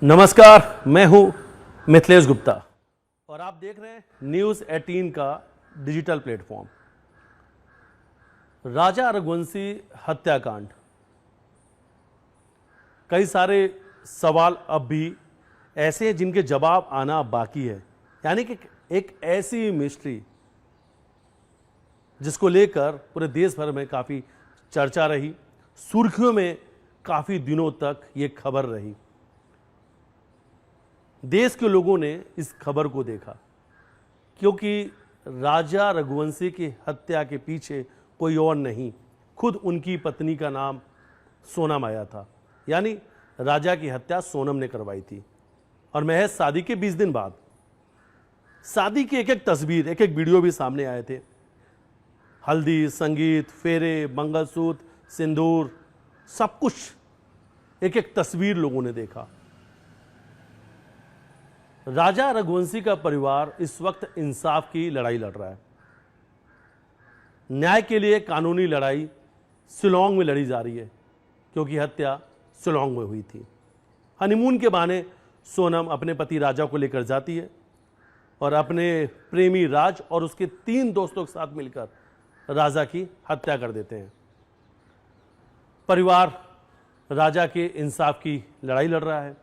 नमस्कार, मैं हूं मिथिलेश गुप्ता और आप देख रहे हैं न्यूज़ 18 का डिजिटल प्लेटफॉर्म। राजा रघुवंशी हत्याकांड, कई सारे सवाल अब भी ऐसे हैं जिनके जवाब आना बाकी है। यानी कि एक ऐसी मिस्ट्री जिसको लेकर पूरे देश भर में काफ़ी चर्चा रही, सुर्खियों में काफ़ी दिनों तक ये खबर रही। देश के लोगों ने इस खबर को देखा क्योंकि राजा रघुवंशी की हत्या के पीछे कोई और नहीं, खुद उनकी पत्नी का नाम सोनम आया था। यानी राजा की हत्या सोनम ने करवाई थी और महज शादी के 20 दिन बाद शादी की एक एक तस्वीर, एक एक वीडियो भी सामने आए थे। हल्दी, संगीत, फेरे, मंगलसूत्र, सिंदूर, सब कुछ एक एक तस्वीर लोगों ने देखा। राजा रघुवंशी का परिवार इस वक्त इंसाफ की लड़ाई लड़ रहा है। न्याय के लिए कानूनी लड़ाई शिलांग में लड़ी जा रही है क्योंकि हत्या शिलांग में हुई थी। हनीमून के बहाने सोनम अपने पति राजा को लेकर जाती है और अपने प्रेमी राज और उसके 3 दोस्तों के साथ मिलकर राजा की हत्या कर देते हैं। परिवार राजा के इंसाफ की लड़ाई लड़ रहा है।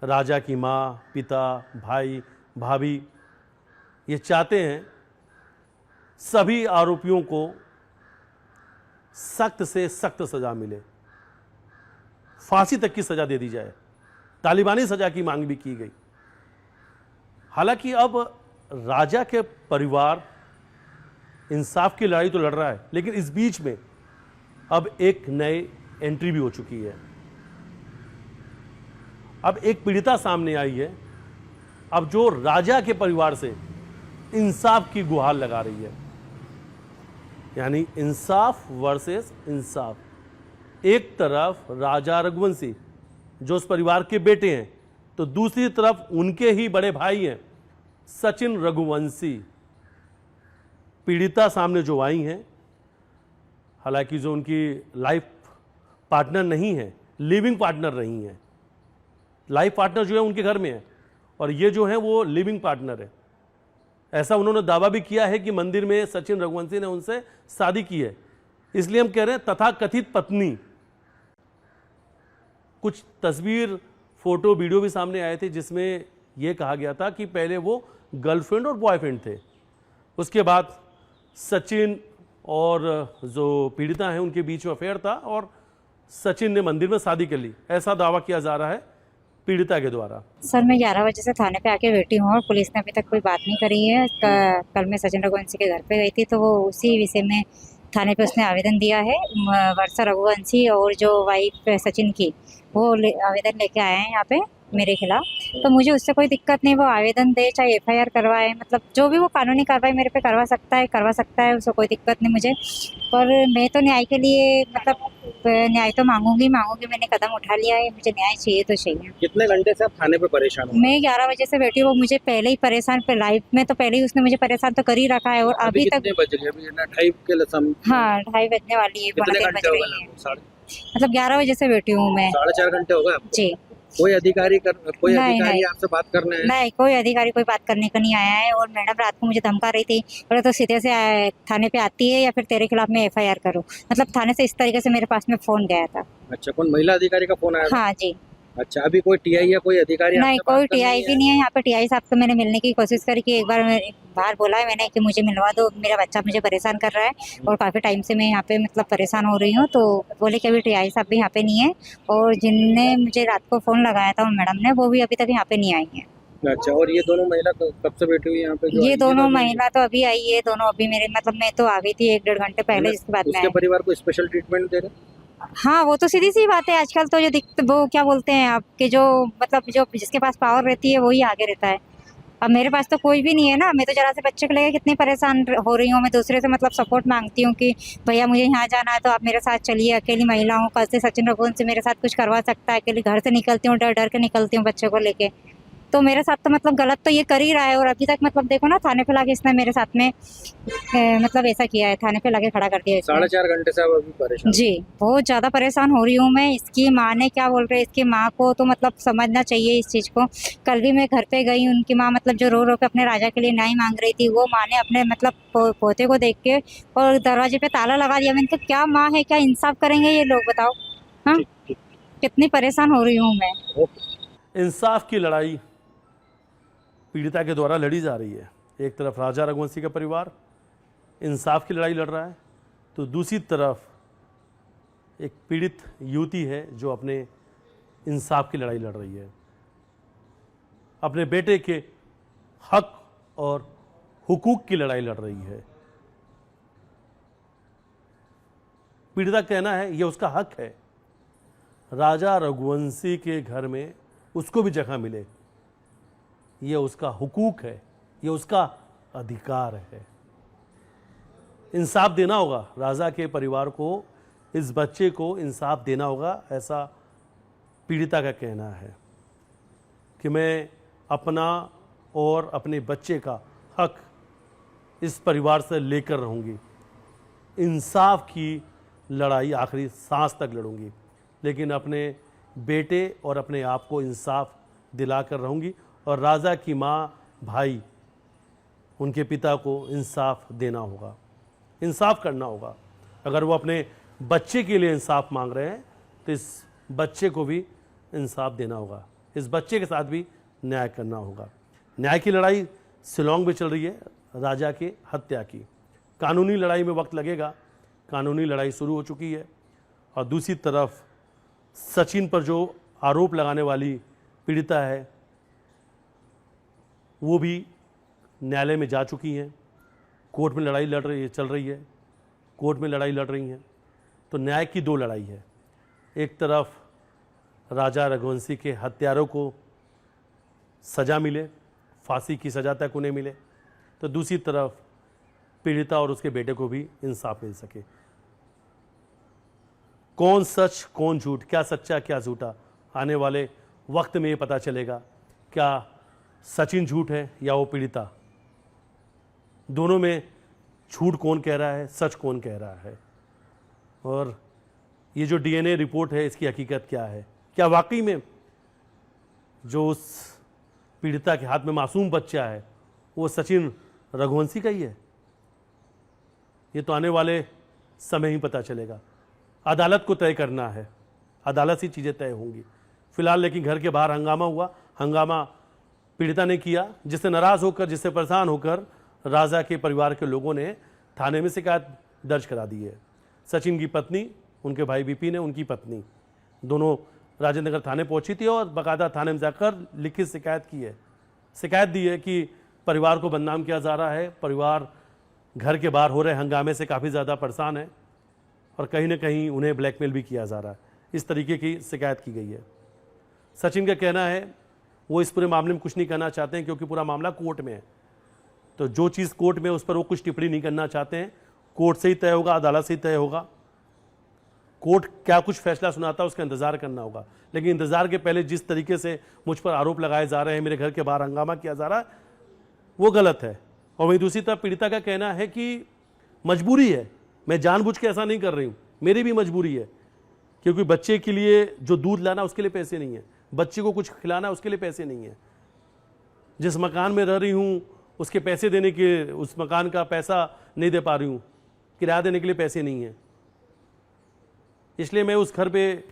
राजा की माँ, पिता, भाई, भाभी ये चाहते हैं सभी आरोपियों को सख्त से सख्त सजा मिले, फांसी तक की सजा दे दी जाए। तालिबानी सजा की मांग भी की गई। हालांकि अब राजा के परिवार इंसाफ की लड़ाई तो लड़ रहा है, लेकिन इस बीच में अब एक नई एंट्री भी हो चुकी है। अब एक पीड़िता सामने आई है, अब जो राजा के परिवार से इंसाफ की गुहार लगा रही है। यानी इंसाफ वर्सेस इंसाफ। एक तरफ राजा रघुवंशी जो उस परिवार के बेटे हैं, तो दूसरी तरफ उनके ही बड़े भाई हैं सचिन रघुवंशी। पीड़िता सामने जो आई हैं, हालांकि जो उनकी लाइफ पार्टनर नहीं है, लिविंग पार्टनर रही हैं। लाइफ पार्टनर जो है उनके घर में है और ये जो है वो लिविंग पार्टनर है। ऐसा उन्होंने दावा भी किया है कि मंदिर में सचिन रघुवंशी ने उनसे शादी की है। इसलिए हम कह रहे हैं तथाकथित पत्नी। कुछ तस्वीर, फोटो, वीडियो भी सामने आए थे जिसमें यह कहा गया था कि पहले वो गर्लफ्रेंड और बॉयफ्रेंड थे, उसके बाद सचिन और जो पीड़िता हैं उनके बीच में अफेयर था और सचिन ने मंदिर में शादी कर ली। ऐसा दावा किया जा रहा है पीड़िता के द्वारा। सर, मैं 11 बजे से थाने पे आके बैठी हूँ और पुलिस ने अभी तक कोई बात नहीं करी है। कल मैं सचिन रघुवंशी के घर पे गई थी तो वो उसी विषय में थाने पे उसने आवेदन दिया है। वर्षा रघुवंशी और जो वाइफ सचिन की वो आवेदन लेके आए हैं यहाँ पे मेरे खिलाफ। तो मुझे उससे कोई दिक्कत नहीं, वो आवेदन दे चाहे एफआईआर करवाए, मतलब जो भी वो कानूनी कार्रवाई मेरे पे करवा सकता है, उसको कोई दिक्कत नहीं मुझे। पर मैं तो न्याय के लिए मतलब न्याय तो मांगूंगी। मैंने कदम उठा लिया है, मुझे न्याय चाहिए तो चाहिए। कितने घंटे से आप थाने पे परेशान हो? मैं 11 बजे से बैठी हूँ। वो मुझे पहले ही परेशान, लाइफ में तो पहले ही उसने मुझे परेशान तो कर ही रखा है और अभी तक। कितने बज गए? अभी ना 2:30 के लसम। हाँ, 2:30 बजने वाली है, कितने 3 घंटे बज हो रही है। गए? मतलब 11 बजे से बैठी हूँ मैं। 4.5 घंटे हो गए आपको? जी। कोई अधिकारी नहीं। आपसे बात करने आए? नहीं, कोई अधिकारी कोई बात करने को नहीं आया है। और मैडम रात को मुझे धमका रही थी, बोले तो सीधे से थाने पे आती है या फिर तेरे खिलाफ मैं एफआईआर करूँ। मतलब थाने से इस तरीके से मेरे पास में फोन गया था। अच्छा, कौन महिला अधिकारी का फोन आया था? हाँ जी। अच्छा, अभी कोई टीआई या कोई अधिकारी नहीं, आपसे कोई बात करने टीआई भी नहीं है यहाँ पे। टीआई साहब को मैंने मिलने की कोशिश करी कि एक बार बाहर बोला है मैंने कि मुझे मिलवा दो, मेरा बच्चा मुझे परेशान कर रहा है और काफ़ी टाइम से मैं यहाँ पे मतलब परेशान हो रही हूँ। तो बोले कि अभी टीआई साहब भी यहाँ पे नहीं है और जिनने मुझे रात को फ़ोन लगाया था मैडम ने, वो भी अभी तक यहाँ पे नहीं आई है। अच्छा, और ये दोनों महिला कब से बैठी हुई है यहाँ पे? ये दोनों महिला तो अभी आई है। दोनों अभी मेरे मतलब मैं तो आ गई थी 1-1.5 घंटे पहले, जिसके बाद में उसके परिवार को स्पेशल ट्रीटमेंट दे रहे? हाँ, वो तो सीधी सी बात है। आजकल तो जो वो क्या बोलते हैं आपके, जो मतलब जो जिसके पास पावर रहती है वही आगे रहता है। अब मेरे पास तो कोई भी नहीं है ना। मैं तो जरा से बच्चे को लेकर कितनी परेशान हो रही हूँ। मैं दूसरे से मतलब सपोर्ट मांगती हूँ कि भैया मुझे यहाँ जाना है तो आप मेरे साथ चलिए। अकेली महिला हूँ, कल से सचिन रघुवंशी मेरे साथ कुछ करवा सकता है। अकेली घर से निकलती हूँ, डर डर के निकलती हूँ बच्चे को लेके। तो मेरे साथ तो मतलब गलत तो ये कर ही रहा है। और अभी तक मतलब देखो ना, थाने पे लाके इसने मेरे साथ में मतलब ऐसा किया है, थाने पे लाके खड़ा कर दिया इसने। 4.5 घंटे से आप अभी परेशान जी, बहुत ज़्यादा परेशान हो रही हूँ मैं। इसकी माँ ने क्या बोल रहे हैं, इसकी माँ को तो मतलब समझना चाहिए इस चीज़ को। कल भी मैं घर पे गई, उनकी माँ मतलब जो रो रो के अपने राजा के लिए न्याय मांग रही थी, वो माँ ने अपने मतलब पोते को देख के और दरवाजे पे ताला लगा दिया। मैंने कहा क्या माँ है, क्या इंसाफ करेंगे ये लोग, बताओ। हाँ, ठीक ठीक कितनी परेशान हो रही हूँ मैं। ओके। इंसाफ की लड़ाई पीड़िता के द्वारा लड़ी जा रही है। एक तरफ राजा रघुवंशी का परिवार इंसाफ की लड़ाई लड़ रहा है, तो दूसरी तरफ एक पीड़ित युवती है जो अपने इंसाफ की लड़ाई लड़ रही है, अपने बेटे के हक और हुकूक की लड़ाई लड़ रही है। पीड़िता का कहना है यह उसका हक है, राजा रघुवंशी के घर में उसको भी जगह मिले, यह उसका हुकूक है, यह उसका अधिकार है। इंसाफ देना होगा राजा के परिवार को, इस बच्चे को इंसाफ देना होगा, ऐसा पीड़िता का कहना है कि मैं अपना और अपने बच्चे का हक इस परिवार से लेकर रहूँगी, इंसाफ की लड़ाई आखिरी सांस तक लड़ूंगी, लेकिन अपने बेटे और अपने आप को इंसाफ दिलाकर रहूँगी, और राजा की माँ भाई उनके पिता को इंसाफ देना होगा, इंसाफ करना होगा। अगर वो अपने बच्चे के लिए इंसाफ मांग रहे हैं तो इस बच्चे को भी इंसाफ देना होगा, इस बच्चे के साथ भी न्याय करना होगा। न्याय की लड़ाई शिलोंग में चल रही है, राजा के हत्या की। कानूनी लड़ाई में वक्त लगेगा, कानूनी लड़ाई शुरू हो चुकी है। और दूसरी तरफ सचिन पर जो आरोप लगाने वाली पीड़िता है वो भी न्यायालय में जा चुकी हैं, कोर्ट में लड़ाई लड़ रही है, चल रही है, कोर्ट में लड़ाई लड़ रही हैं। तो न्याय की दो लड़ाई है, एक तरफ राजा रघुवंशी के हत्यारों को सज़ा मिले, फांसी की सज़ा तक उन्हें मिले, तो दूसरी तरफ पीड़िता और उसके बेटे को भी इंसाफ मिल सके। कौन सच कौन झूठ, क्या सच्चा क्या झूठा, आने वाले वक्त में ये पता चलेगा। क्या सचिन झूठ है या वो पीड़िता, दोनों में झूठ कौन कह रहा है, सच कौन कह रहा है। और ये जो डीएनए रिपोर्ट है इसकी हकीकत क्या है, क्या वाकई में जो उस पीड़िता के हाथ में मासूम बच्चा है वो सचिन रघुवंशी का ही है। ये तो आने वाले समय ही पता चलेगा, अदालत को तय करना है, अदालत से चीज़ें तय होंगी। फिलहाल लेकिन घर के बाहर हंगामा हुआ, हंगामा पीड़िता ने किया, जिससे नाराज़ होकर, जिससे परेशान होकर राजा के परिवार के लोगों ने थाने में शिकायत दर्ज करा दी है। सचिन की पत्नी, उनके भाई विपिन ने, उनकी पत्नी, दोनों राजेंद्र नगर थाने पहुंची थी और बाकायदा थाने में जाकर लिखित शिकायत की है, शिकायत दी है कि परिवार को बदनाम किया जा रहा है, परिवार घर के बाहर हो रहे हंगामे से काफ़ी ज़्यादा परेशान है और कहीं ना कहीं उन्हें ब्लैकमेल भी किया जा रहा है, इस तरीके की शिकायत की गई है। सचिन का कहना है वो इस पूरे मामले में कुछ नहीं करना चाहते हैं क्योंकि पूरा मामला कोर्ट में है, तो जो चीज़ कोर्ट में उस पर वो कुछ टिप्पणी नहीं करना चाहते हैं। कोर्ट से ही तय होगा, अदालत से ही तय होगा, कोर्ट क्या कुछ फैसला सुनाता है उसका इंतज़ार करना होगा। लेकिन इंतज़ार के पहले जिस तरीके से मुझ पर आरोप लगाए जा रहे हैं, मेरे घर के बाहर हंगामा किया जा रहा है, वो गलत है। और वहीं दूसरी तरफ पीड़िता का कहना है कि मजबूरी है, मैं जानबूझ के ऐसा नहीं कर रही हूँ, मेरी भी मजबूरी है, क्योंकि बच्चे के लिए जो दूध लाना उसके लिए पैसे नहीं है, बच्चे को कुछ खिलाना उसके लिए पैसे नहीं है, जिस मकान में रह रही हूँ उसके पैसे देने के, उस मकान का पैसा नहीं दे पा रही हूँ, किराया देने के लिए पैसे नहीं है, इसलिए मैं उस घर पे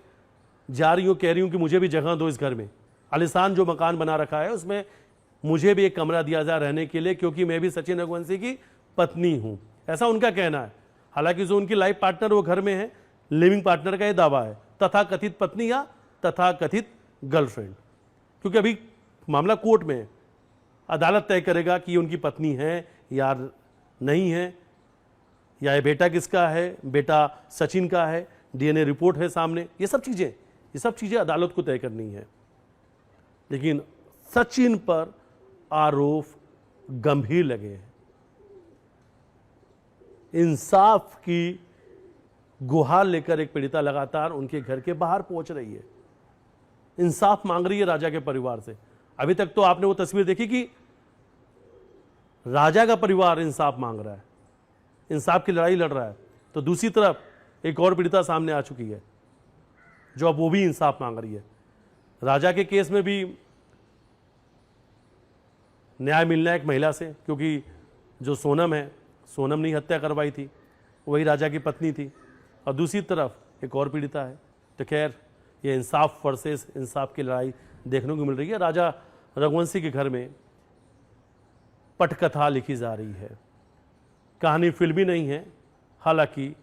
जा रही हूँ, कह रही हूँ कि मुझे भी जगह दो इस घर में। आलिशान जो मकान बना रखा है उसमें मुझे भी एक कमरा दिया जाए रहने के लिए, क्योंकि मैं भी सचिन रघुवंशी की पत्नी हूँ, ऐसा उनका कहना है। हालांकि जो उनकी लाइफ पार्टनर वो घर में है, लिविंग पार्टनर का ये दावा है, तथा कथित पत्नी या तथा कथित गर्लफ्रेंड, क्योंकि अभी मामला कोर्ट में है, अदालत तय करेगा कि ये उनकी पत्नी है या नहीं है, या ये बेटा किसका है, बेटा सचिन का है, डीएनए रिपोर्ट है सामने, ये सब चीज़ें अदालत को तय करनी है। लेकिन सचिन पर आरोप गंभीर लगे हैं, इंसाफ की गुहार लेकर एक पीड़िता लगातार उनके घर के बाहर पहुंच रही है, इंसाफ मांग रही है राजा के परिवार से। अभी तक तो आपने वो तस्वीर देखी कि राजा का परिवार इंसाफ मांग रहा है, इंसाफ की लड़ाई लड़ रहा है, तो दूसरी तरफ एक और पीड़िता सामने आ चुकी है जो अब वो भी इंसाफ मांग रही है। राजा के केस में भी न्याय मिलना है एक महिला से, क्योंकि जो सोनम है, सोनम ने हत्या करवाई थी, वही राजा की पत्नी थी, और दूसरी तरफ एक और पीड़िता है। तो खैर ये इंसाफ वर्सेस इंसाफ की लड़ाई देखने को मिल रही है। राजा रघुवंशी के घर में पटकथा लिखी जा रही है, कहानी फिल्मी नहीं है, हालांकि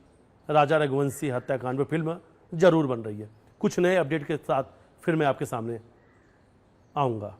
राजा रघुवंशी हत्याकांड पर फिल्म जरूर बन रही है। कुछ नए अपडेट के साथ फिर मैं आपके सामने आऊँगा।